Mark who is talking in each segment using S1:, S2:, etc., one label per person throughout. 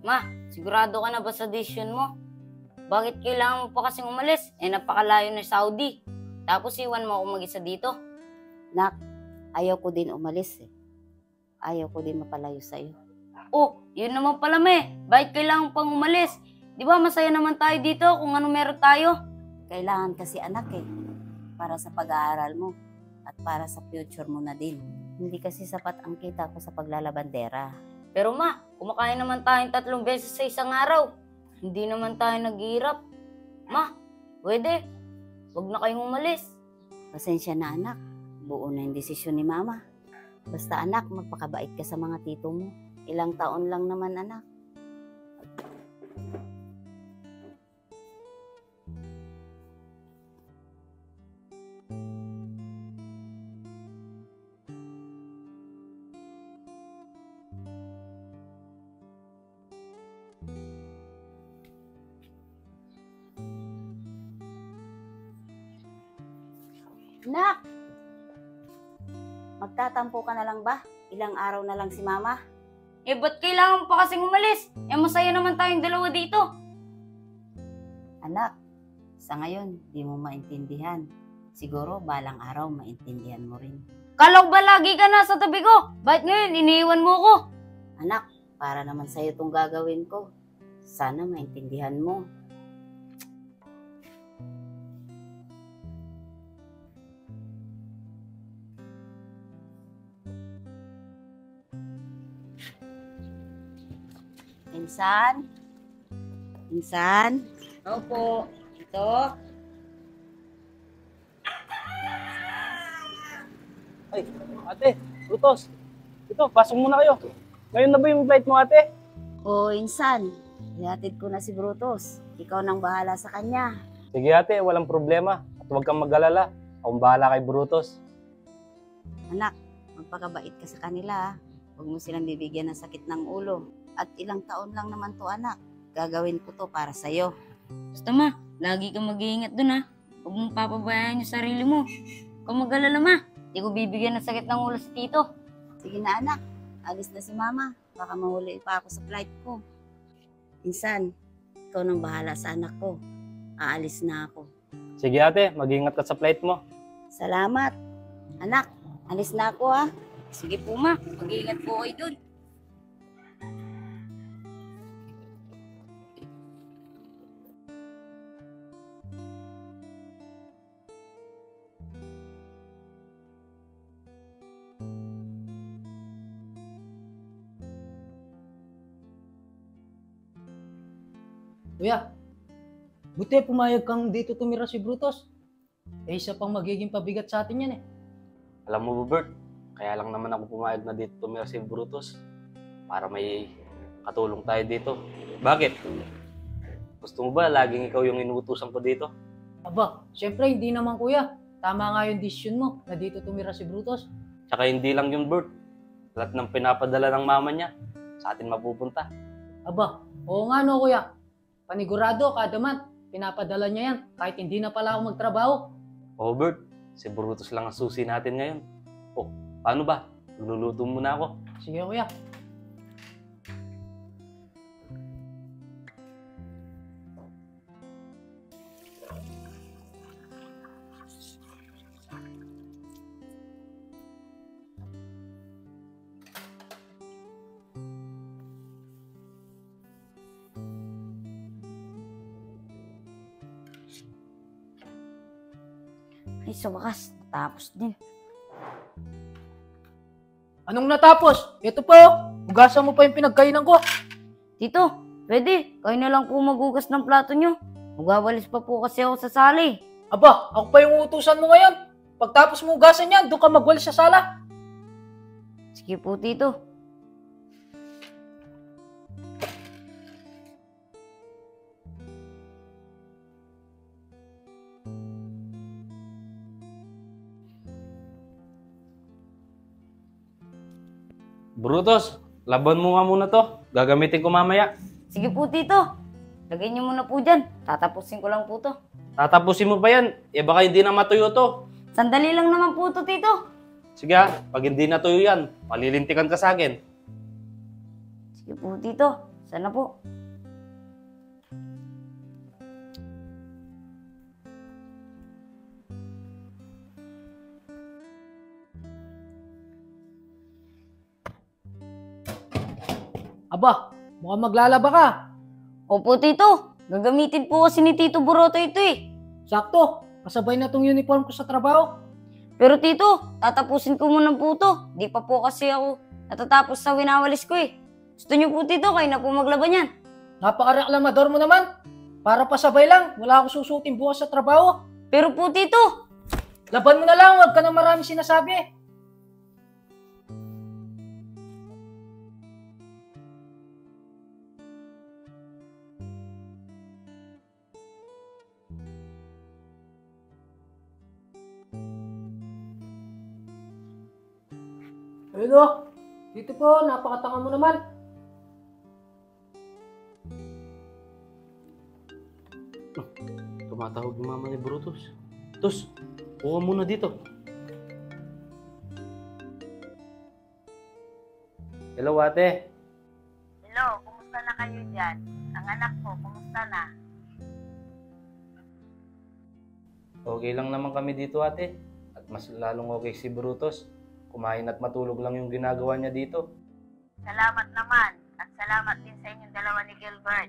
S1: Ma, sigurado ka na ba sa decision mo? Bakit kailangan mo pa kasing umalis? Napakalayo na Saudi. Tapos iwan mo ako mag-isa dito.
S2: Nak, ayaw ko din umalis eh. Ayaw ko din mapalayo sa'yo.
S1: Oh, yun naman pala Bakit kailangan pang umalis? Di ba masaya naman tayo dito kung ano meron tayo?
S2: Kailangan kasi anak eh. Para sa pag-aaral mo. At para sa future mo na din. Hindi kasi sapat ang kita ko sa paglalabandera.
S1: Pero ma, kumakain naman tayong 3 beses sa isang araw. Hindi naman tayo naghihirap. Ma, pwede. Huwag na kayong umalis.
S2: Pasensya na anak. Buo na yung desisyon ni mama. Basta anak, magpakabait ka sa mga tito mo. Ilang taon lang naman anak. Nak! Magtatampo ka na lang ba? Ilang araw na lang si mama?
S1: Ba't kailangan mo pa kasing umalis? Masaya naman tayong dalawa dito.
S2: Anak, sa ngayon, di mo maintindihan. Siguro, balang araw, maintindihan mo rin.
S1: Kala ko ba lagi ka nasa tabi ko? Bakit ngayon iniiwan mo ko?
S2: Anak, para naman sa'yo itong gagawin ko. Sana maintindihan mo. Insan? Insan?
S1: Opo.
S2: Ito?
S3: Ay, ate, Brutos. Ito, pasok muna kayo. Ngayon na ba yung flight mo, ate?
S2: Oo, Insan. Ihatid ko na si Brutus. Ikaw nang bahala sa kanya.
S3: Sige ate, walang problema. At huwag kang mag-alala. Akong bahala kay Brutos.
S2: Anak, magpakabait ka sa kanila. Huwag mo silang bibigyan ng sakit ng ulo. At ilang taon lang naman to anak. Gagawin ko to para sa'yo.
S1: Basta ma, lagi kang mag-iingat dun ha. Huwag mong papabayaan yung sarili mo. Kung mag-alala ma, di ko bibigyan ng sakit ng ulo si tito.
S2: Sige na anak, alis na si mama. Baka mahuli pa ako sa flight ko. Insan, ikaw nang bahala sa anak ko. Aalis na ako.
S3: Sige ate, mag-ingat ka sa flight mo.
S2: Salamat. Anak, alis na ako ha.
S1: Sige po ma, mag-iingat po kayo dun.
S4: Kuya, buti pumayag kang dito tumira si Brutus. Isa pang magiging pabigat sa atin yan eh.
S3: Alam mo, Bert, kaya lang naman ako pumayag na dito tumira si Brutus. Para may katulong tayo dito. Bakit? Gusto mo ba laging ikaw yung inuutusan ko dito?
S4: Aba, syempre hindi naman kuya. Tama nga yung decision mo na dito tumira si Brutus.
S3: Tsaka hindi lang yun, Bert. Lahat ng pinapadala ng mama niya, sa atin mapupunta.
S4: Aba, oo nga no kuya. Panigurado kada month, pinapadala niya yan kahit hindi na pala ako magtrabaho.
S3: Oh, Bert, si Brutus lang ang susi natin ngayon. Oh, paano ba? Magluluto muna ako.
S4: Sige kuya.
S1: Ay, sa wakas, natapos din.
S4: Anong natapos? Ito po, hugasan mo pa yung pinagkainan ko.
S1: Tito, pwede. Kayo na lang po magugas ng plato nyo. Magwawalis pa po kasi ako sa sali.
S4: Aba, ako pa yung utusan mo ngayon. Pagtapos mo hugasan yan, doon ka magwalis sa sala.
S1: Sige po, tito.
S3: Brutus, laban mo nga muna to. Gagamitin ko mamaya.
S1: Sige po, tito. Lagay niyo muna po dyan. Tatapusin ko lang po to.
S3: Tatapusin mo pa yan. Baka hindi na matuyo to.
S1: Sandali lang naman po to, tito.
S3: Sige pag hindi natuyo yan, malilintikan ka sa akin.
S1: Sige po, tito. Sana po.
S4: Aba, mukhang maglalaba ka.
S1: Opo, Tito. Gagamitin po kasi ni Tito Buroto ito eh.
S4: Sakto, kasabay na tong uniform ko sa trabaho.
S1: Pero Tito, tatapusin ko muna po ito. Di pa po kasi ako natatapos sa winawalis ko eh. Gusto niyo po, Tito, kayo na po maglaban yan.
S4: Napaka-reklamador mo naman. Para pasabay lang, wala akong susutin bukas sa trabaho.
S1: Pero po, Tito,
S4: Laban mo na lang, huwag ka na marami sinasabi. Ayun o, dito po, napakatanga mo naman.
S3: Tumatawag yung mama ni Brutus. Tos, kuha muna dito. Hello, ate.
S2: Hello, kumusta na kayo dyan? Ang anak ko, kumusta na?
S3: Okay lang naman kami dito, ate. At mas lalong okay si Brutus. Kumain at matulog lang yung ginagawa niya dito.
S2: Salamat naman. At salamat din sa inyong dalawa ni Gilbert.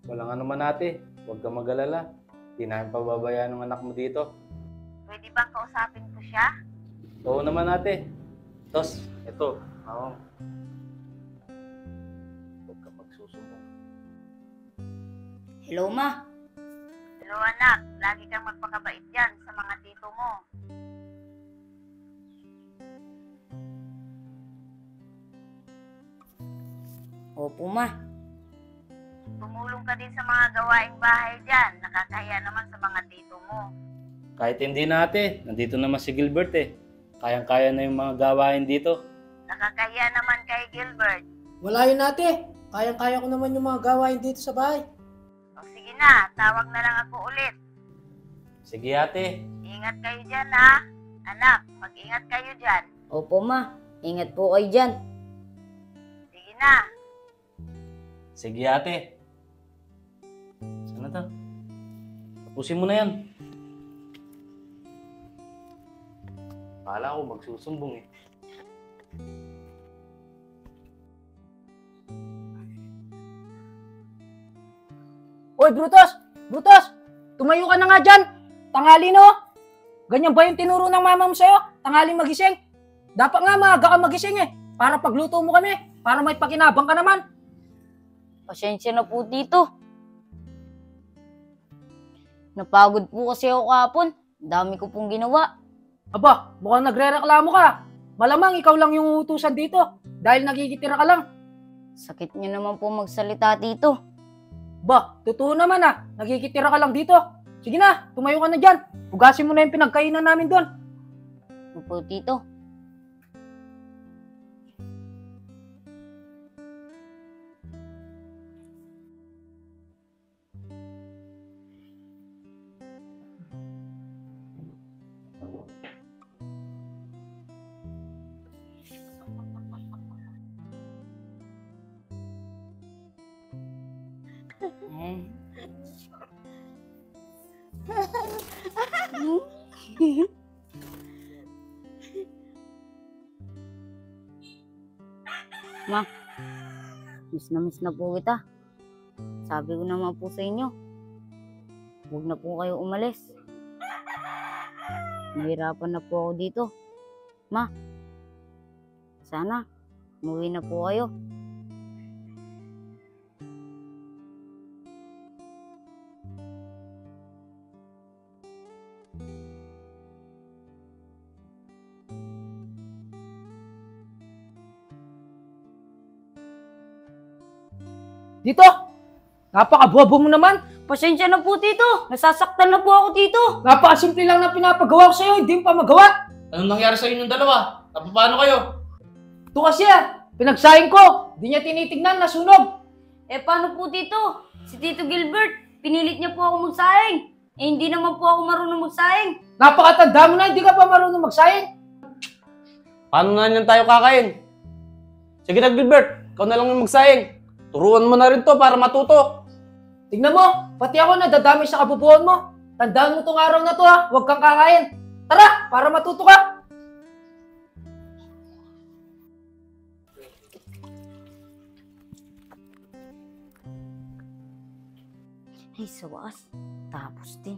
S3: Walang ano man, ate. Huwag kang mag-alala. Di namin pababayaan ng anak mo dito.
S2: Pwede bang kausapin ko siya?
S3: Oo naman, ate. Tos, ito. Oo. Huwag kang magsusumbong.
S1: hello ma.
S2: Hello anak, lagi kang magpakabait dyan sa mga tito mo.
S1: Opo ma.
S2: Tumulong ka din sa mga gawaing bahay dyan. Nakakahiya naman sa mga tito mo.
S3: Kahit hindi na, ate. Nandito naman si Gilbert eh. Kayang-kaya na yung mga gawain dito.
S2: Nakakahiya naman kay Gilbert.
S4: Wala yun ate, kayang-kaya ko naman yung mga gawain dito sa bahay.
S2: O sige na, tawag na lang ako ulit.
S3: Sige, ate.
S2: Ingat kayo dyan ha. Anak, mag-ingat kayo dyan.
S1: Opo ma. Ingat po kayo dyan.
S2: Sige na.
S3: Sige, ate. Sana to? Tapusin mo na yan. Akala ko magsusumbong eh.
S4: Oy, Brutus! Brutus! Tumayo ka na nga dyan! Tanghali no? Ganyan ba yung tinuro ng mama mo sa'yo? Tanghaling magising? Dapat nga maaga ka magising eh. Para pagluto mo kami. Para may pakinabang ka naman.
S1: Pasensya na po, Tito. Napagod po kasi ako kahapon. Dami ko pong ginawa.
S4: Aba, mukhang nagre-reklamo ka. Malamang ikaw lang yung uutusan dito. Dahil nagigitira ka lang.
S1: Sakit niyo naman po magsalita, Tito.
S4: Ba, totoo naman ah. Nagigitira ka lang dito. Sige na, tumayo ka na dyan. Hugasin mo na yung pinagkainan namin doon.
S1: Opo, Tito. Ma, miss na po kita. Sabi ko naman po sa inyo, huwag na po kayo umalis. Nahirapan na po ako dito. Ma, sana, umuwi na po kayo.
S4: Dito! Napaka-bobo mo naman.
S1: Pasensya na po, Tito. Nasasaktan na po ako, Tito.
S4: Napaka-simple lang na pinapagawa ko sa'yo. Hindi mo pa magawa.
S3: Anong nangyari sa inyong dalawa? Paano kayo?
S4: Ito kasi ah, pinagsahin ko. Hindi niya tinitignan, nasunog.
S1: Eh, paano po, Tito? Si Tito Gilbert, pinilit niya po ako magsayang. Eh, hindi naman po ako marunong magsayang.
S4: Napakatanda mo na, hindi ka pa marunong magsayang.
S3: Paano na yan tayo kakain? Sige na, Gilbert. Ikaw na lang yung magsayang. Turuan mo na rin to para matuto.
S4: Tignan mo, pati ako nadadami sa kabubuhan mo. Tandaan mo tong araw na to ha, huwag kang kakain. Tara, para matuto ka.
S2: Ay, sa wakas. Tapos din.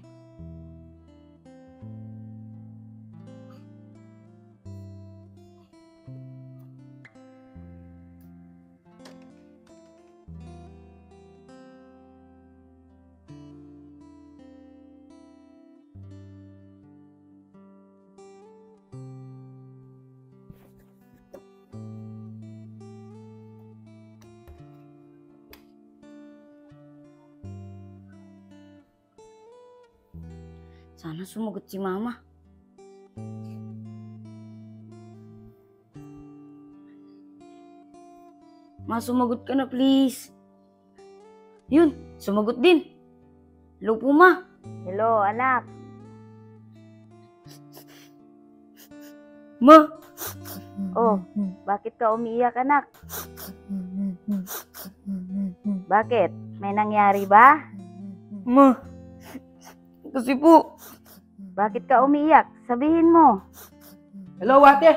S1: Sana sumagot si Mama. Ma, sumagot ka na please. Yun, sumagot din. Hello po, Ma.
S2: Hello, anak.
S1: Ma.
S2: Oh, bakit ka umiiyak, anak? Bakit? May nangyari ba?
S1: Ma. Kasi po,
S2: Bakit ka umiiyak? Sabihin mo.
S4: Hello, ate.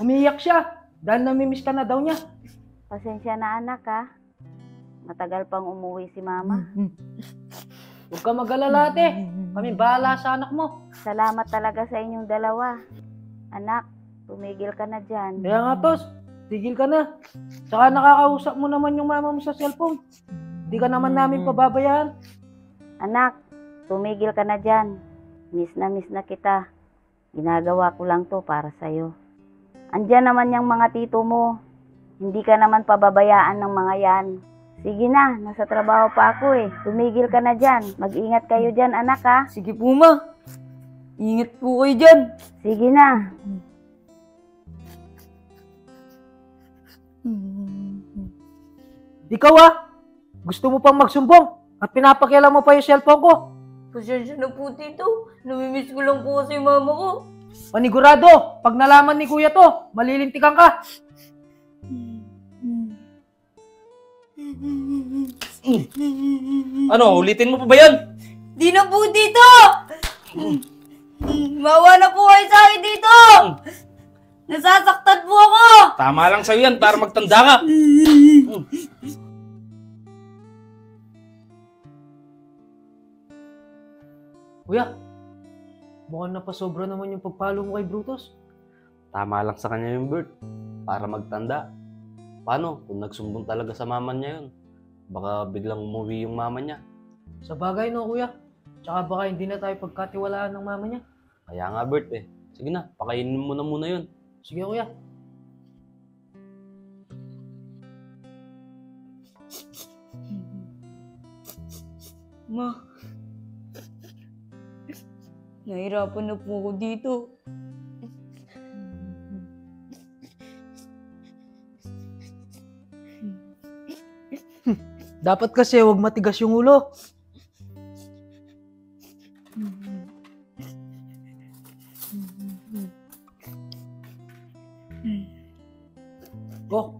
S4: Umiiyak siya dahil namimiss ka na daw niya.
S2: Pasensya na, anak, ha? Matagal pang umuwi si mama.
S4: Huwag ka mag-alala, ate. Kami bahala sa anak mo.
S2: Salamat talaga sa inyong dalawa. Anak, tumigil ka na dyan.
S4: Kaya nga, Tos, tigil ka na. Saka nakakausap mo naman yung mama mo sa cellphone. Hindi ka naman namin pababayaan.
S2: Anak, tumigil ka na dyan. Miss na kita. Ginagawa ko lang to para sa'yo. Andyan naman yung mga tito mo. Hindi ka naman pababayaan ng mga yan. Sige na, nasa trabaho pa ako eh. Tumigil ka na dyan. Mag-ingat kayo dyan, anak, ha?
S1: sige po, Ma. Ingat po kayo dyan.
S2: Sige na.
S4: Ikaw gusto mo pang magsumbong at pinapakialam mo pa yung cellphone ko.
S1: Pasensya na po, Tito. Namimiss ko lang po kasi Mama ko.
S4: Panigurado, pag nalaman ni Kuya to, malilintikan ka.
S3: Ano, ulitin mo pa ba yan?
S1: Di na po, Tito! Mawa na po kayo sa akin, Tito! Nasasaktan po ako!
S3: Tama lang sa'yo yan para magtanda ka.
S4: Kuya, mukhang napasobra naman yung pagpalo mo kay Brutus.
S3: Tama lang sa kanya yung Bert para magtanda. Paano kung nagsumbong talaga sa mama niya yun? Baka biglang umuwi yung mama niya.
S4: Sa bagay no, Kuya. Tsaka baka hindi na tayo pagkatiwalaan ng mama niya.
S3: Kaya nga Bert eh. Sige na, pakainin mo na muna yun.
S4: Sige, Kuya.
S1: Ma. Nahirapan na po ako dito.
S4: Dapat kasi huwag matigas yung ulo.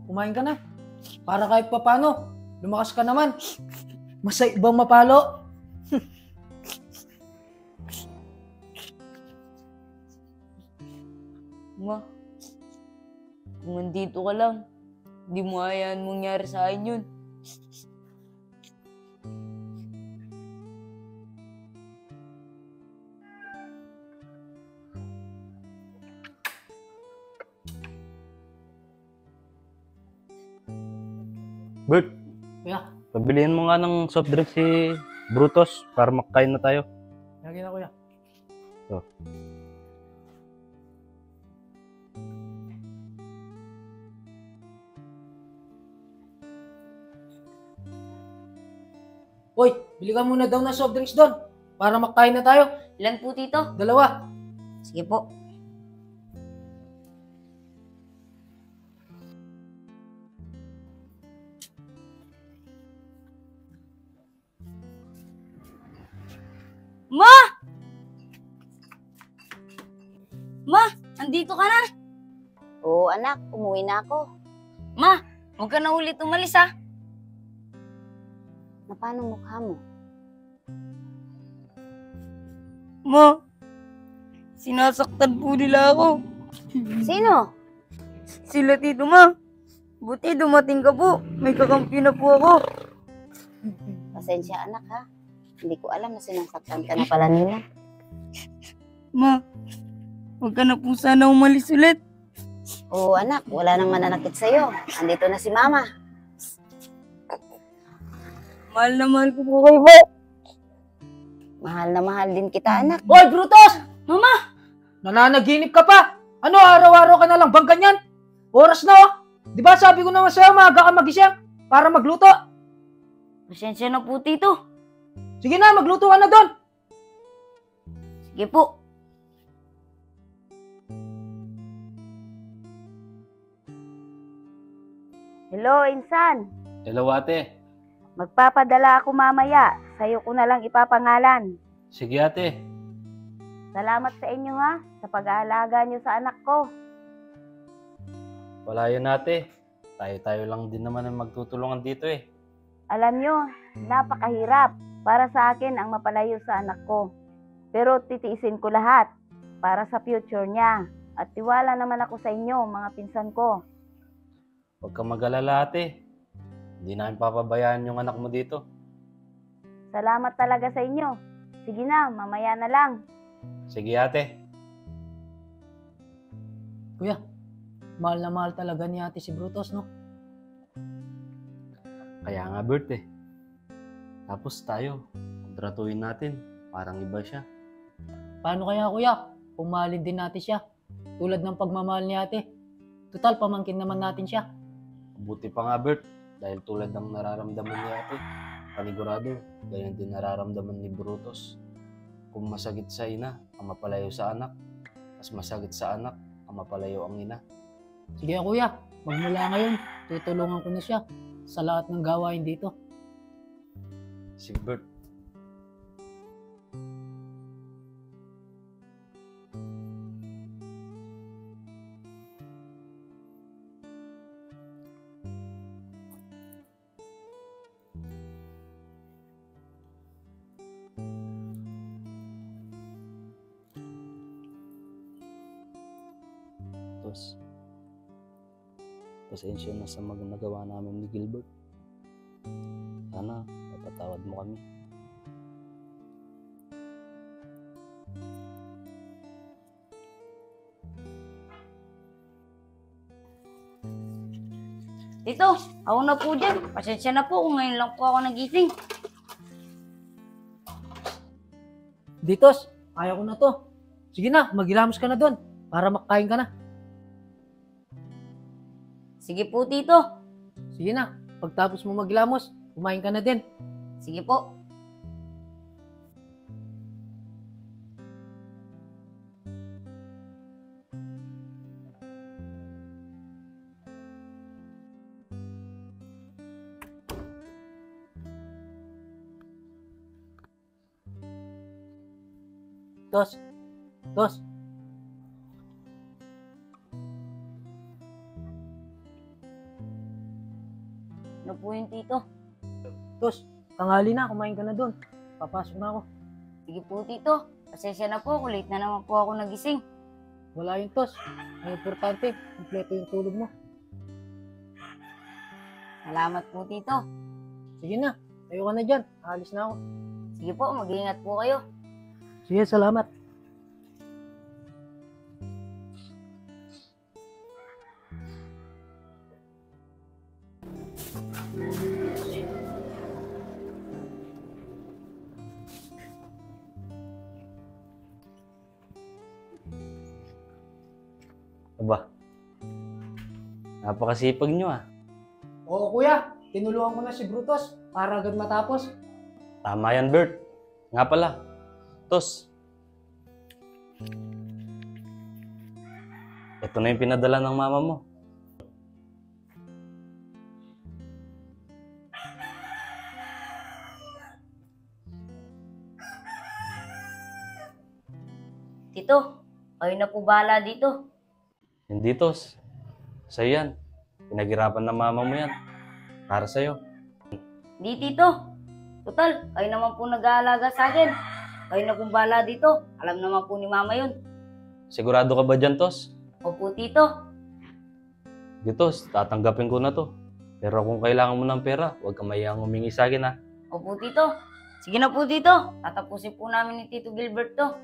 S4: Kumain ka na. Para kahit papano, lumakas ka naman. Mas sa ibang mapalo.
S1: Ma, kung nandito ka lang, hindi mo hayaan mangyari sa akin yun.
S3: Bert,
S4: Kuya,
S3: pabilihan mo nga ng soft drink si Brutus para makakain na tayo.
S4: lagi na, Kuya.
S3: So.
S4: Hoy, bili ka muna daw ng soft drinks doon. Para makakain na tayo.
S1: Ilan po, Tito?
S4: 2.
S1: Sige po. Ma! Ma, andito ka na.
S2: Oo, anak, umuwi na ako.
S1: Ma, huwag ka na ulit umalis ha.
S2: Na paano mukha mo?
S1: Ma, sinasaktan po nila ako.
S2: Sino?
S1: Sila tito, ma. Buti dumating ka po. May kakampi na po ako.
S2: Pasensya anak ha. Hindi ko alam na sinasaktan ka na pala nila.
S1: Ma, huwag ka na po sana umalis ulit.
S2: Oo anak, wala nang mananakit sa'yo. Andito na si mama.
S1: Mahal na mahal ko po kayo, ma.
S2: Mahal na mahal din kita anak.
S4: Hoy, Brutus!
S1: Mama!
S4: Nananaginip ka pa! Ano, araw-araw ka na lang bang ganyan? Oras na oh! Di ba sabi ko naman sa'yo, maaga ka magising para magluto?
S1: Pasensya na po, tito.
S4: Sige na, magluto ka na doon!
S1: Sige po.
S2: Hello, Insan.
S3: Hello ate.
S2: Magpapadala ako mamaya. Sa'yo ko na lang ipapangalan.
S3: Sige ate.
S2: Salamat sa inyo ha, sa pag-aalaga niyo sa anak ko.
S3: Wala yun ate. Tayo-tayo lang din naman ang magtutulungan dito eh.
S2: Alam niyo, napakahirap para sa akin ang mapalayo sa anak ko. Pero titiisin ko lahat para sa future niya. At tiwala naman ako sa inyo, mga pinsan ko.
S3: Huwag kang mag-alala ate. Hindi namin papabayaan yung anak mo dito.
S2: Salamat talaga sa inyo. Sige na, mamaya na lang.
S3: Sige ate.
S4: Kuya, mahal na mahal talaga ni ate si Brutus, no?
S3: Kaya nga Bert eh. Tapos tayo, kontratuhin natin. Parang iba siya.
S4: Paano kaya kuya? Kung mahalin din natin siya. Tulad ng pagmamahal ni ate. Total, pamangkin naman natin siya.
S3: Buti pa nga Bert. Dahil tulad ng nararamdaman ni ate, panigurado, ganyan din nararamdaman ni Brutus. Kung masakit sa ina, ang mapalayo sa anak. Mas masakit sa anak, ang mapalayo ang ina.
S4: Sige kuya, magmula ngayon, tutulungan ko na siya sa lahat ng gawain dito.
S3: Sige Bert. Tapos, pasensya na sa nagawa namin ni Gilbert. Sana, mapatawad mo kami.
S1: Tito, ako na po dyan. Pasensya na po kung ngayon lang po ako nagising.
S4: Ditos, ayaw ko na to. Sige na, maghilamos ka na doon para makain ka na.
S1: Sige po, tito.
S4: Sige na, pagtapos mo maghilamos, kumain ka na din.
S1: Sige po.
S4: Tos, tos.
S1: Ano po yun, tito?
S4: Tos, tanghali na, kumain ka na doon. Papasok na ako.
S1: Sige po, tito. Pasensya na po, late na naman po ako nagising.
S4: Wala yung tos. Ang importante, kompleto yung tulog mo.
S1: Salamat po, tito.
S4: Sige na, tayo ka na dyan. Alis na ako.
S1: Sige po, mag-iingat po kayo.
S4: Sige, salamat.
S3: Aba, napakasipag nyo ah.
S4: Oo kuya, tinulungan ko na si Brutus para agad matapos.
S3: Tama yan Bert. Nga pala, Tos. Ito na yung pinadala ng mama mo.
S1: Tito, kayo na po bahala dito.
S3: Hindi Tos. Sa'yo yan. Pinaghirapan ng mama mo yan. Para sa'yo.
S1: Di, tito. Total, kayo naman po nag-aalaga sa akin. Kayo na pong bahala dito. Alam naman po ni Mama yun.
S3: Sigurado ka ba dyan, Tos?
S1: Opo, Tito.
S3: Tos, tatanggapin ko na to. Pero kung kailangan mo ng pera, huwag ka mayang humingi sa akin, ha?
S1: Opo, Tito. Sige na po, Tito. Tatapusin po namin ni Tito Gilbert to.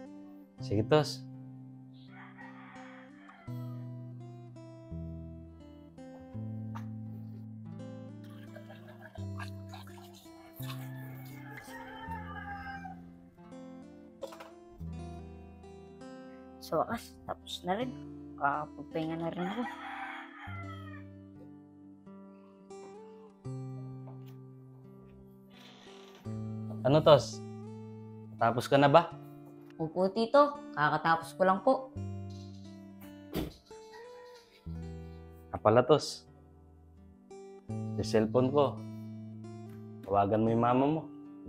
S3: Sige, Tos.
S1: Sa wakas, tapos na rin. Kakapagpahinga na rin ako.
S3: Ano, Tos? Tapos ka na ba?
S1: Opo, Tito. Kakatapos ko lang po.
S3: Kapala, Tos. Sa cellphone ko. Tawagan mo yung mama mo.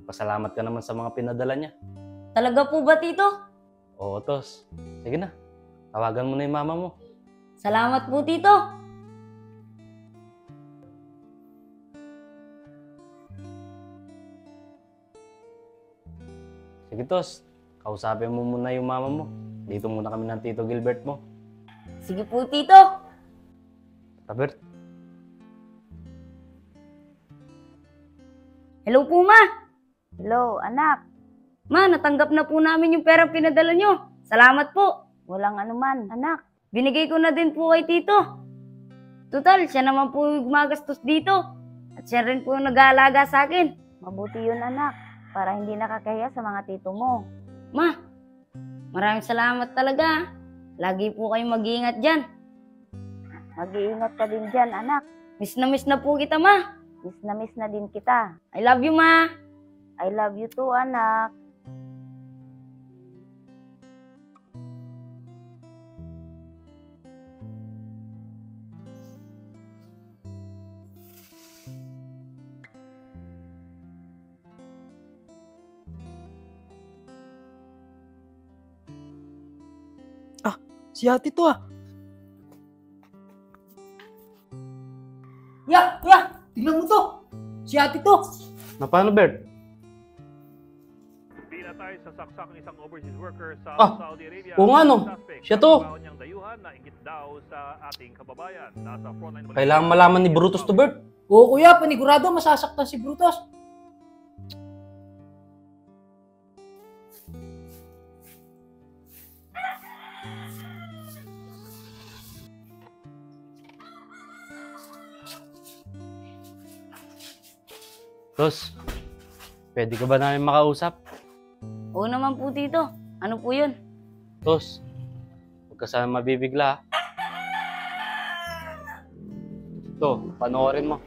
S3: Pasalamat ka naman sa mga pinadala niya.
S1: Talaga po ba, Tito?
S3: Oo, Tos. Sige na. Tawagan mo na yung mama mo.
S1: Salamat po, Tito.
S3: Sige, Tos. Kausapin mo muna yung mama mo. Dito muna kami ng Tito Gilbert mo.
S1: Sige po, Tito.
S3: Robert,
S1: Hello po, Ma.
S2: Hello, anak.
S1: Ma, natanggap na po namin yung pera pinadala nyo. Salamat po.
S2: Walang anuman, anak.
S1: Binigay ko na din po kay Tito. Total, siya naman po yung gumagastos dito. At siya rin po yung nag-aalaga sa akin.
S2: Mabuti yun, anak. Para hindi nakakahiya sa mga tito mo.
S1: Ma, maraming salamat talaga. Lagi po kayong mag-iingat dyan.
S2: Mag-iingat ka din dyan, anak.
S1: Miss na po kita, Ma.
S2: Miss na din kita.
S1: I love you, Ma.
S2: I love you too, anak.
S4: Si ate to ah. Ya! Tingnan mo to! Si ate to!
S3: na paano, Bert?
S5: Pinatay sa saksak ng isang overseas worker sa
S3: Ah,
S5: Saudi Arabia.
S3: oo nga, no.
S5: Suspect
S3: Siya to.
S5: sa trabaho niyang dayuhan na inggit daw sa ating kababayan. Nasa frontline balita.
S3: Kailangan malaman ni Brutus to, Bert.
S4: Oo kuya, panigurado masasaktan si Brutus.
S3: Tos, pwede ka ba namin makausap?
S1: Oo naman po, Tito. Ano po yun?
S3: Tos, huwag ka sana mabibigla, ha? Ito, panoorin mo.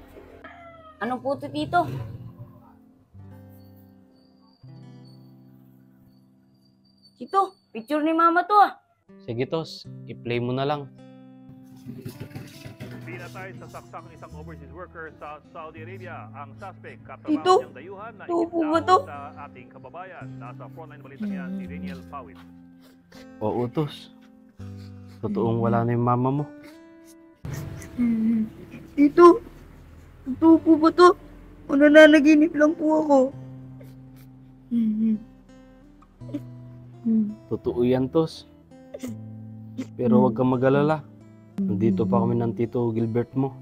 S1: Ano po to, Tito? Tito, picture ni Mama to ah.
S3: Sige, Tos, i-play mo na lang.
S5: Pinatay sa saksak ng isang overseas worker sa Saudi Arabia. Ang suspect
S1: Tito,
S5: katrabaho niyang dayuhan na
S1: totoo
S5: inggit
S1: po ba
S5: daw
S1: to?
S5: sa ating kababayan. Nasa frontline balita niya si Reniel Pawit.
S3: Oo, Tos. Totoong wala na yung mama mo.
S6: Tito, totoo po ba to? O nananaginip lang po ako?
S3: Totoo yan, Tos. Pero huwag kang mag-alala. Nandito pa kami ng Tito Gilbert mo.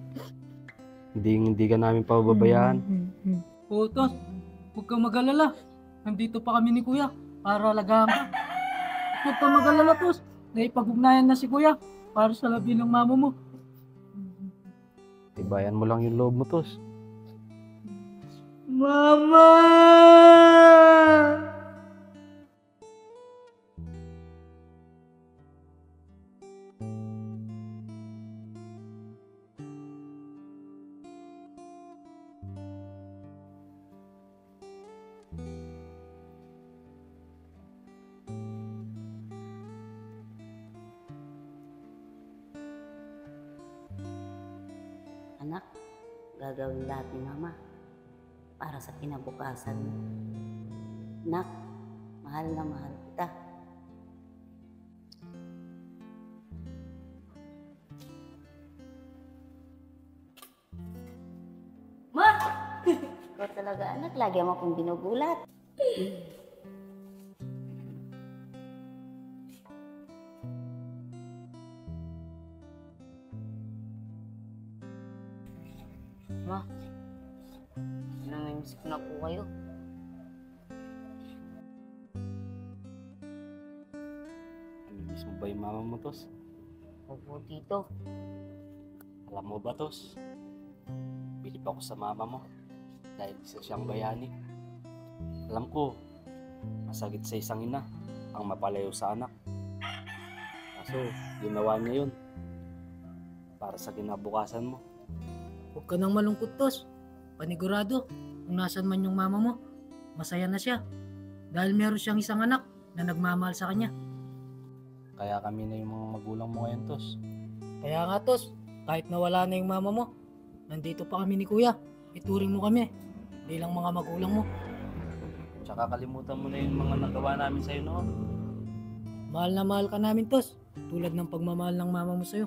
S3: Hindi ka namin pababayaan.
S4: Oo tos, huwag kang mag-alala. Nandito pa kami ni kuya para alagaan ka. Huwag kang mag-alala tos. Naipag-ugnayan na si kuya para sa labi ng mama mo.
S3: Tibayan mo lang yung loob mo, Tos.
S6: Mama!
S2: Anak, gagawin lahat ni Mama para sa kinabukasan mo. Anak, mahal na mahal kita.
S1: Ma!
S2: Ikaw talaga anak, lagi mo akong binugulat.
S1: Ma, namimiss ko na po kayo.
S3: Namimiss mo ba yung mama mo, Tos?
S1: Opo, Tito.
S3: Alam mo ba, Tos? Bilib ako sa mama mo dahil isa siyang bayani. Alam ko, masakit sa isang ina ang mapalayo sa anak. Kaso, ginawa niya yun para sa kinabukasan mo.
S4: Huwag ka nang malungkot, Tos. Panigurado, kung nasan man yung mama mo, masaya na siya. Dahil meron siyang isang anak na nagmamahal sa kanya.
S3: Kaya kami na yung mga magulang mo ngayon, Tos.
S4: Kaya nga, Tos, kahit nawala na yung mama mo, nandito pa kami ni Kuya. Ituring mo kami bilang mga magulang mo.
S3: Tsaka kalimutan mo na yung mga nagawa namin sa'yo noon.
S4: Mahal na mahal ka namin, Tos. Tulad ng pagmamahal ng mama mo sa'yo.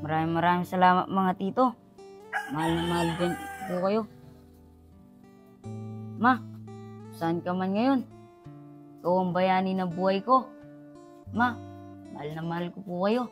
S1: Maraming salamat mga tito. Mahal na mahal din po kayo. Ma, saan ka man ngayon? Ikaw ang bayani ng buhay ko. Ma, mahal na mahal ko po kayo.